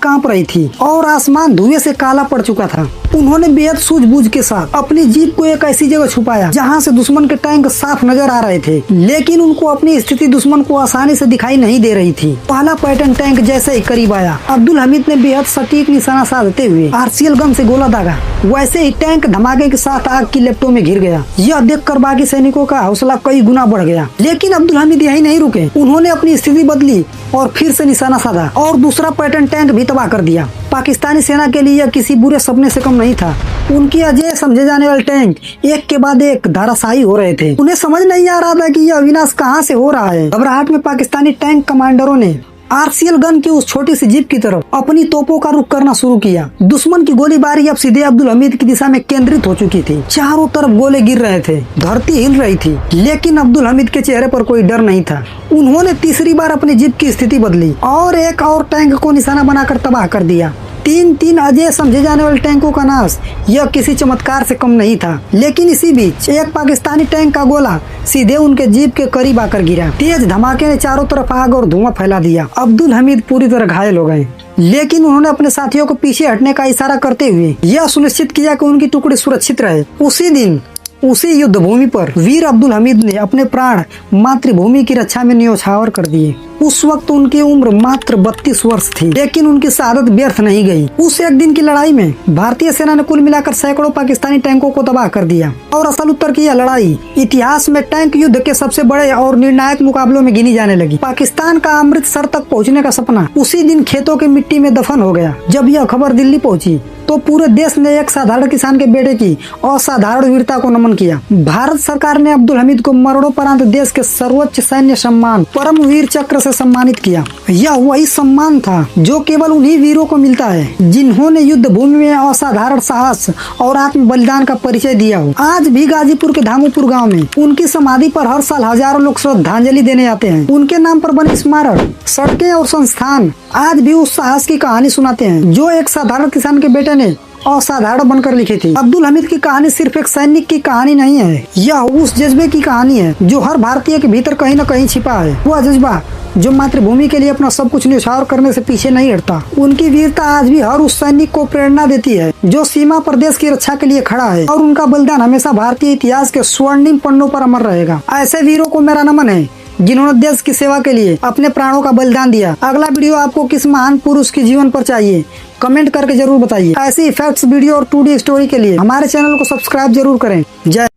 कांप रही थी और आसमान धुएं से काला पड़ चुका था। उन्होंने बेहद सूझबूझ के साथ अपनी जीप को एक ऐसी जगह छुपाया जहां से दुश्मन के टैंक साफ नजर आ रहे थे, लेकिन उनको अपनी स्थिति दुश्मन को आसानी से दिखाई नहीं दे रही थी। पहला पैटर्न टैंक जैसे ही करीब आया, अब्दुल हमीद ने बेहद सटीक निशाना साधते हुए आरसीएल गन से गोला दागा। वैसे ही टैंक धमाके के साथ आग की लपटों में घिर गया। यह देखकर बाकी सैनिकों का हौसला कई गुना बढ़ गया, लेकिन अब्दुल हमीद यही नहीं रुके। उन्होंने अपनी स्थिति बदली और फिर से निशाना साधा और दूसरा पैटर्न टैंक भी तबाह कर दिया। पाकिस्तानी सेना के लिए यह किसी बुरे सपने से कम नहीं था। उनकी अजय समझे जाने वाले टैंक एक के बाद एक धराशायी हो रहे थे। उन्हें समझ नहीं आ रहा था कि यह विनाश कहां से हो रहा है। घबराहट में पाकिस्तानी टैंक कमांडरों ने आरसीएल गन की उस छोटी सी जीप की तरफ अपनी तोपों का रुख करना शुरू किया। दुश्मन की गोलीबारी अब सीधे अब्दुल हमीद की दिशा में केंद्रित हो चुकी थी। चारों तरफ गोले गिर रहे थे, धरती हिल रही थी, लेकिन अब्दुल हमीद के चेहरे पर कोई डर नहीं था। उन्होंने तीसरी बार अपनी जीप की स्थिति बदली और एक और टैंक को निशाना बनाकर तबाह कर दिया। तीन अजय समझे जाने वाले टैंकों का नाश यह किसी चमत्कार से कम नहीं था। लेकिन इसी बीच एक पाकिस्तानी टैंक का गोला सीधे उनके जीप के करीब आकर गिरा। तेज धमाके ने चारों तरफ आग और धुआं फैला दिया। अब्दुल हमीद पूरी तरह घायल हो गए, लेकिन उन्होंने अपने साथियों को पीछे हटने का इशारा करते हुए यह सुनिश्चित किया कि उनकी टुकड़ी सुरक्षित रहे। उसी दिन उसी युद्ध भूमि पर वीर अब्दुल हमीद ने अपने प्राण मातृभूमि की रक्षा में न्योछावर कर दिए। उस वक्त उनकी उम्र मात्र 32 वर्ष थी, लेकिन उनकी शहादत व्यर्थ नहीं गई। उस एक दिन की लड़ाई में भारतीय सेना ने कुल मिलाकर सैकड़ों पाकिस्तानी टैंकों को तबाह कर दिया और असल उत्तर की यह लड़ाई इतिहास में टैंक युद्ध के सबसे बड़े और निर्णायक मुकाबलों में गिनी जाने लगी। पाकिस्तान का अमृतसर तक पहुँचने का सपना उसी दिन खेतों की मिट्टी में दफन हो गया। जब यह खबर दिल्ली पहुँची तो पूरे देश ने एक साधारण किसान के बेटे की असाधारण वीरता को नमन किया। भारत सरकार ने अब्दुल हमीद को मरणोपरांत देश के सर्वोच्च सैन्य सम्मान परमवीर चक्र से सम्मानित किया। यह वही सम्मान था जो केवल उन्हीं वीरों को मिलता है जिन्होंने युद्ध भूमि में असाधारण साहस और आत्म बलिदान का परिचय दिया हो। आज भी गाजीपुर के धामोपुर गाँव में उनकी समाधि पर हर साल हजारों लोग श्रद्धांजलि देने आते हैं। उनके नाम पर बने स्मारक, सड़कें और संस्थान आज भी उस साहस की कहानी सुनाते हैं जो एक साधारण किसान के बेटे ने असाधारण बनकर लिखी थी। अब्दुल हमीद की कहानी सिर्फ एक सैनिक की कहानी नहीं है, यह उस जज्बे की कहानी है जो हर भारतीय के भीतर कहीं न कहीं छिपा है। वह जज्बा जो मातृभूमि के लिए अपना सब कुछ न्यौछावर करने से पीछे नहीं हटता। उनकी वीरता आज भी हर उस सैनिक को प्रेरणा देती है जो सीमा पर देश की रक्षा के लिए खड़ा है, और उनका बलिदान हमेशा भारतीय इतिहास के स्वर्णिम पन्नों पर अमर रहेगा। ऐसे वीरों को मेरा नमन है जिन्होंने देश की सेवा के लिए अपने प्राणों का बलिदान दिया। अगला वीडियो आपको किस महान पुरुष के जीवन पर चाहिए, कमेंट करके जरूर बताइए। ऐसी फैक्ट्स वीडियो और 2D स्टोरी के लिए हमारे चैनल को सब्सक्राइब जरूर करें। जय